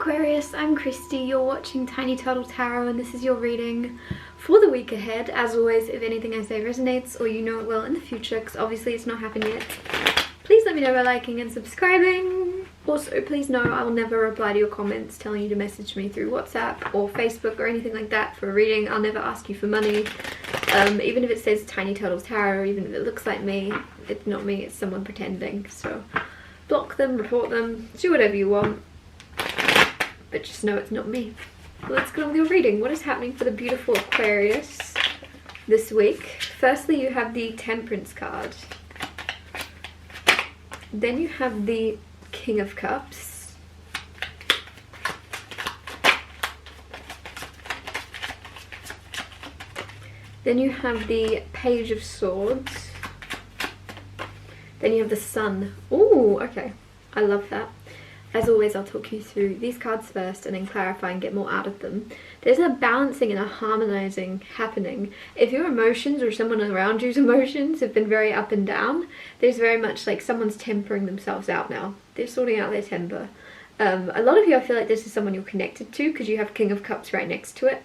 Aquarius, I'm Christy, you're watching Tiny Turtle Tarot and this is your reading for the week ahead. As always, if anything I say resonates or you know it will in the future, because obviously it's not happened yet, please let me know by liking and subscribing. Also, please know I will never reply to your comments telling you to message me through WhatsApp or Facebook or anything like that for a reading. I'll never ask you for money. Even if it says Tiny Turtles Tarot, even if it looks like me, it's not me, it's someone pretending. So block them, report them, do whatever you want. But just know it's not me. Let's get on with your reading. What is happening for the beautiful Aquarius this week? Firstly, you have the Temperance card. Then you have the King of Cups. Then you have the Page of Swords. Then you have the Sun. Ooh, okay. I love that. As always, I'll talk you through these cards first and then clarify and get more out of them. There's a balancing and a harmonizing happening. If your emotions or someone around you's emotions have been very up and down, there's very much like someone's tempering themselves out now. They're sorting out their temper. A lot of you, I feel like this is someone you're connected to because you have King of Cups right next to it.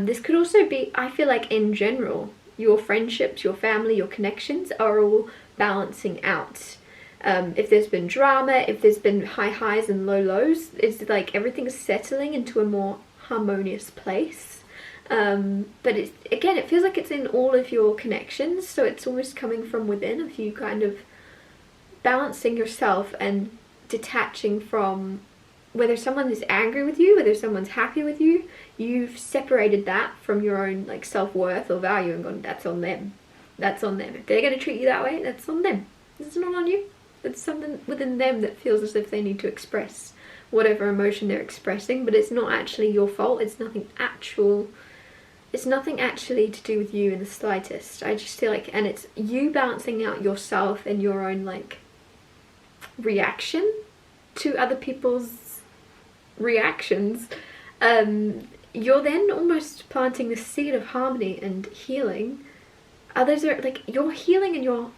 This could also be, I feel like in general, your friendships, your family, your connections are all balancing out. If there's been drama, if there's been high highs and low lows, it's like everything's settling into a more harmonious place. But it's, again, it feels like it's in all of your connections, so it's almost coming from within of you kind of balancing yourself and detaching from whether someone is angry with you, whether someone's happy with you. You've separated that from your own like self-worth or value and gone, that's on them. That's on them. If they're going to treat you that way, that's on them. It's not on you. It's something within them that feels as if they need to express whatever emotion they're expressing, but it's not actually your fault. It's nothing actual. It's nothing actually to do with you in the slightest. I just feel like, and it's you balancing out yourself and your own like reaction to other people's reactions. You're then almost planting the seed of harmony and healing. Others are like, you're healing and you're,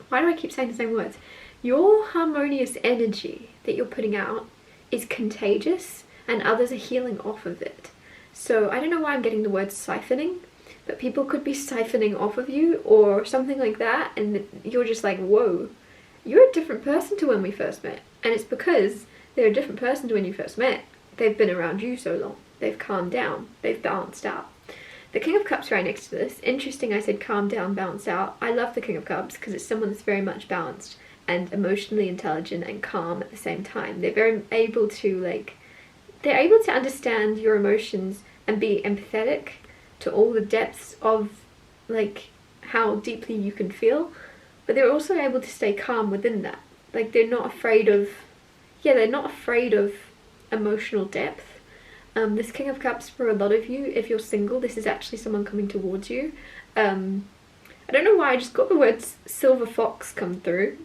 why do I keep saying the same words? Your harmonious energy that you're putting out is contagious and others are healing off of it. So I don't know why I'm getting the word siphoning, but people could be siphoning off of you or something like that, and you're just like, whoa, you're a different person to when we first met. And it's because they're a different person to when you first met. They've been around you so long. They've calmed down. They've balanced out. The King of Cups right next to this. Interesting I said calm down, balance out. I love the King of Cups because it's someone that's very much balanced and emotionally intelligent and calm at the same time. They're very able to they're able to understand your emotions and be empathetic to all the depths of like how deeply you can feel, but they're also able to stay calm within that. Like they're not afraid of, they're not afraid of emotional depth. This King of Cups, for a lot of you, if you're single, this is actually someone coming towards you. I don't know why I just got the words silver fox come through.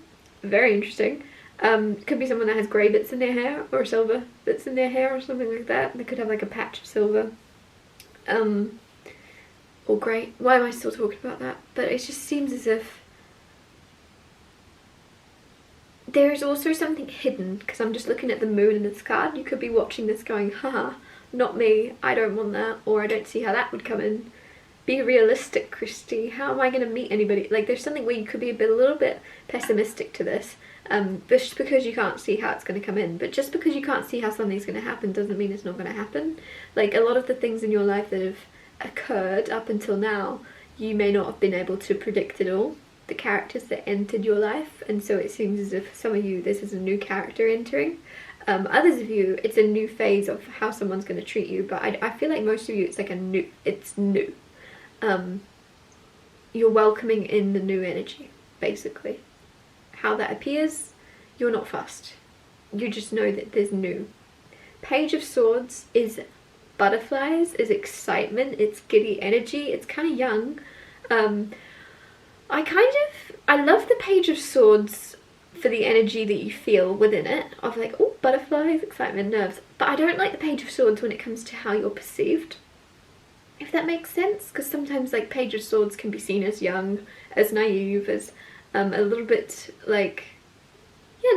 Very interesting. Could be someone that has grey bits in their hair or silver bits in their hair or something like that. They could have like a patch of silver. Or grey. Why am I still talking about that? But it just seems as if there is also something hidden, because I'm just looking at the moon in this card. You could be watching this going, haha, not me, I don't want that, or I don't see how that would come in. Be realistic, Christy. How am I going to meet anybody? Like there's something where you could be a little bit pessimistic to this, just because you can't see how it's going to come in. But just because you can't see how something's going to happen doesn't mean it's not going to happen. Like a lot of the things in your life that have occurred up until now, you may not have been able to predict it all. The characters that entered your life, and so it seems as if some of you, this is a new character entering. Others of you, it's a new phase of how someone's going to treat you, but I feel like most of you, it's like it's new. You're welcoming in the new energy, basically. How that appears, you're not fussed. You just know that there's new. Page of Swords is butterflies, is excitement, it's giddy energy, it's kind of young. I love the Page of Swords for the energy that you feel within it, of like, oh, butterflies, excitement, nerves. But I don't like the Page of Swords when it comes to how you're perceived. If that makes sense, because sometimes like Page of Swords can be seen as young, as naive, as a little bit like,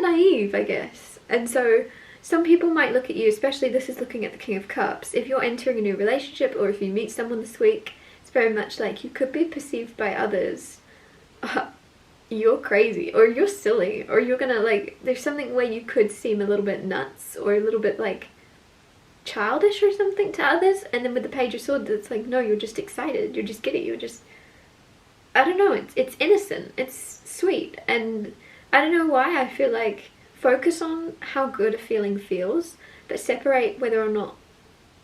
naive, I guess. And so some people might look at you, especially this is looking at the King of Cups, if you're entering a new relationship or if you meet someone this week, it's very much like you could be perceived by others, you're crazy, or you're silly, or you're gonna like, there's something where you could seem a little bit nuts or a little bit like childish or something to others, and then with the Page of Swords it's like, no, you're just excited, you're just giddy, you're just, I don't know, it's innocent, it's sweet, and I don't know why I feel like focus on how good a feeling feels, but separate whether or not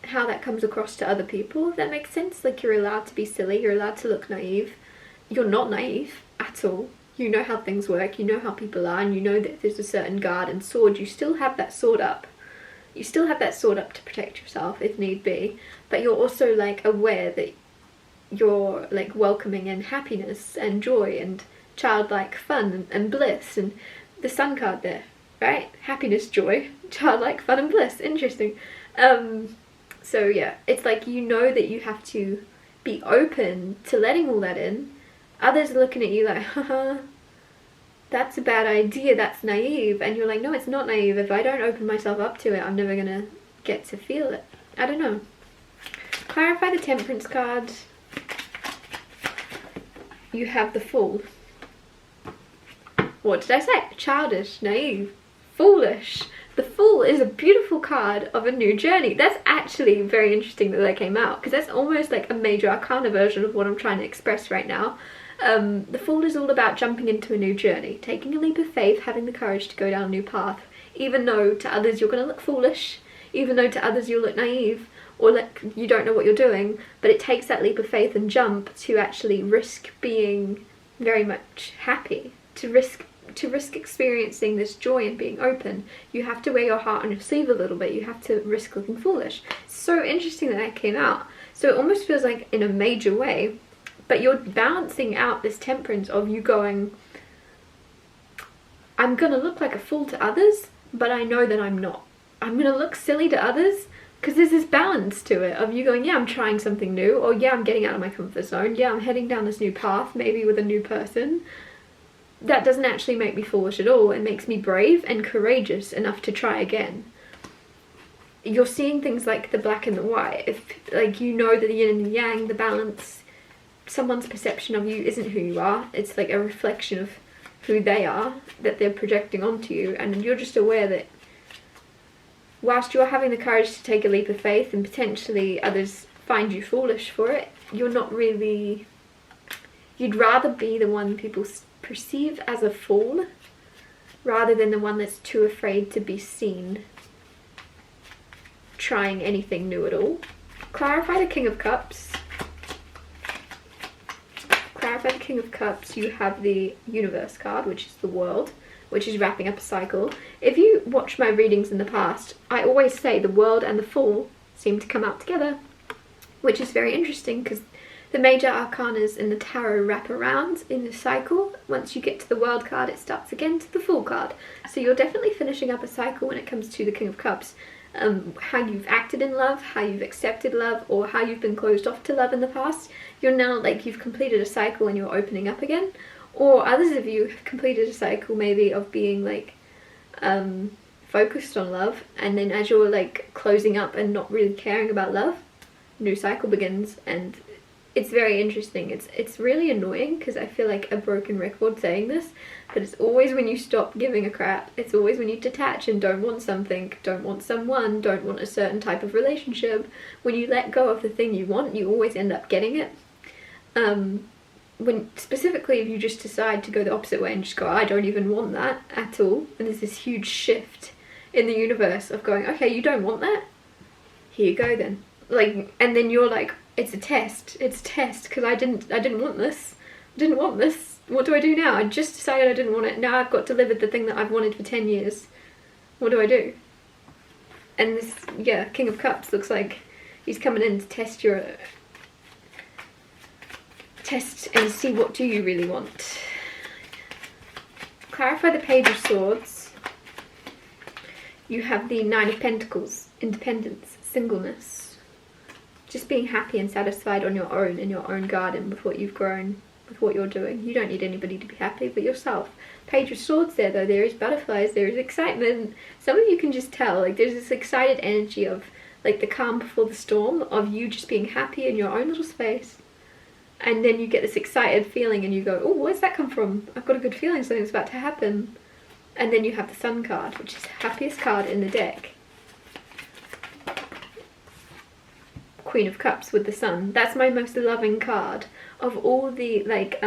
how that comes across to other people, if that makes sense. Like, you're allowed to be silly, you're allowed to look naive. You're not naive at all. You know how things work, you know how people are, and you know that there's a certain guard and sword. You still have that sword up. You still have that sword up to protect yourself if need be, but you're also like aware that you're like welcoming in happiness and joy and childlike fun and bliss, and the Sun card there, right? Happiness, joy, childlike fun and bliss. Interesting. So yeah, it's like, you know that you have to be open to letting all that in. Others are looking at you like, haha, that's a bad idea, that's naive, and you're like, no, it's not naive. If I don't open myself up to it, I'm never gonna get to feel it. I don't know. Clarify the Temperance card. You have the Fool. What did I say? Childish, naive, foolish. The Fool is a beautiful card of a new journey. That's actually very interesting that that came out, because that's almost like a major arcana version of what I'm trying to express right now. The Fool is all about jumping into a new journey, taking a leap of faith, having the courage to go down a new path, even though to others you're going to look foolish, even though to others you'll look naive, or like you don't know what you're doing, but it takes that leap of faith and jump to actually risk being very much happy, to risk experiencing this joy and being open. You have to wear your heart on your sleeve a little bit. You have to risk looking foolish. So interesting that that came out. So it almost feels like in a major way, but you're balancing out this temperance of you going, I'm gonna look like a fool to others, but I know that I'm not. I'm gonna look silly to others, because there's this balance to it of you going, yeah, I'm trying something new, or yeah, I'm getting out of my comfort zone, yeah, I'm heading down this new path, maybe with a new person. That doesn't actually make me foolish at all. It makes me brave and courageous enough to try again. You're seeing things like the black and the white. If, like, you know that the yin and the yang, the balance, someone's perception of you isn't who you are. It's like a reflection of who they are that they're projecting onto you, and you're just aware that whilst you're having the courage to take a leap of faith and potentially others find you foolish for it, you're not really, you'd rather be the one people perceive as a fool rather than the one that's too afraid to be seen trying anything new at all. Clarify the King of Cups. Clarify the King of Cups. You have the Universe card, which is the world, which is wrapping up a cycle. If you watch my readings in the past, I always say the world and the Fool seem to come out together, which is very interesting because the major arcanas in the tarot wrap around in the cycle. Once you get to the World card, it starts again to the Fool card. So you're definitely finishing up a cycle when it comes to the King of Cups. How you've acted in love, how you've accepted love, or how you've been closed off to love in the past. You're now, like, you've completed a cycle and you're opening up again. Or others of you have completed a cycle maybe of being like focused on love, and then as you're like closing up and not really caring about love, new cycle begins. And it's very interesting. It's really annoying because I feel like a broken record saying this, but it's always when you stop giving a crap. It's always when you detach and don't want something, don't want someone, don't want a certain type of relationship. When you let go of the thing you want, you always end up getting it. When specifically if you just decide to go the opposite way and just go, I don't even want that at all, and there's this huge shift in the universe of going, okay, you don't want that? Here you go then. Like, and then you're like, it's a test because I didn't want this. I didn't want this. What do I do now? I just decided I didn't want it. Now I've got delivered the thing that I've wanted for 10 years. What do I do? And this, yeah, King of Cups looks like he's coming in to test and see what do you really want. Clarify the Page of Swords. You have the Nine of Pentacles, independence, singleness. Just being happy and satisfied on your own, in your own garden, with what you've grown, with what you're doing. You don't need anybody to be happy but yourself. Page of Swords there though, there is butterflies, there is excitement. Some of you can just tell, like there's this excited energy of like the calm before the storm, of you just being happy in your own little space. And then you get this excited feeling and you go, oh, where's that come from? I've got a good feeling something's about to happen. And then you have the Sun card, which is the happiest card in the deck. Queen of Cups with the Sun. That's my most loving card. Of all the like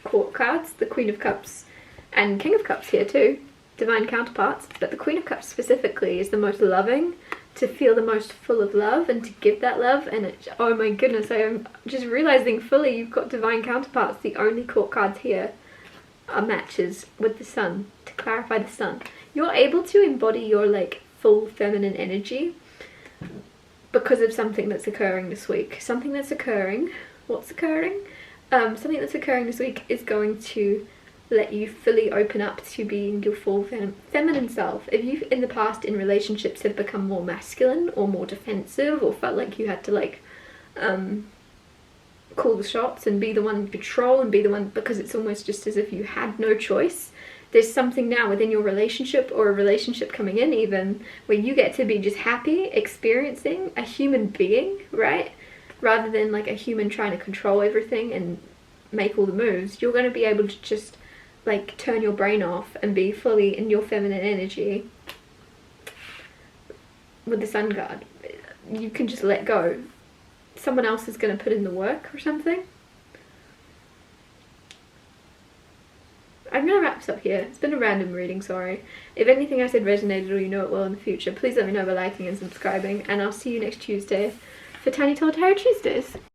court cards, the Queen of Cups and King of Cups here too, divine counterparts, but the Queen of Cups specifically is the most loving, to feel the most full of love and to give that love. And it, oh my goodness, I am just realizing fully you've got divine counterparts. The only court cards here are matches with the Sun, to clarify the Sun. You're able to embody your like full feminine energy because of something that's occurring this week. Something that's occurring, what's occurring? Something that's occurring this week is going to let you fully open up to being your full feminine self. If you in the past in relationships have become more masculine or more defensive, or felt like you had to like call the shots and be the one in control and be the one, because it's almost just as if you had no choice, there's something now within your relationship, or a relationship coming in even, where you get to be just happy experiencing a human being, right? Rather than like a human trying to control everything and make all the moves. You're going to be able to just like turn your brain off and be fully in your feminine energy with the Sun card. You can just let go. Someone else is going to put in the work or something. I'm going to wrap this up here. It's been a random reading, sorry. If anything I said resonated or you know it will in the future, please let me know by liking and subscribing, and I'll see you next Tuesday for Tiny Tall Tarot Tuesdays.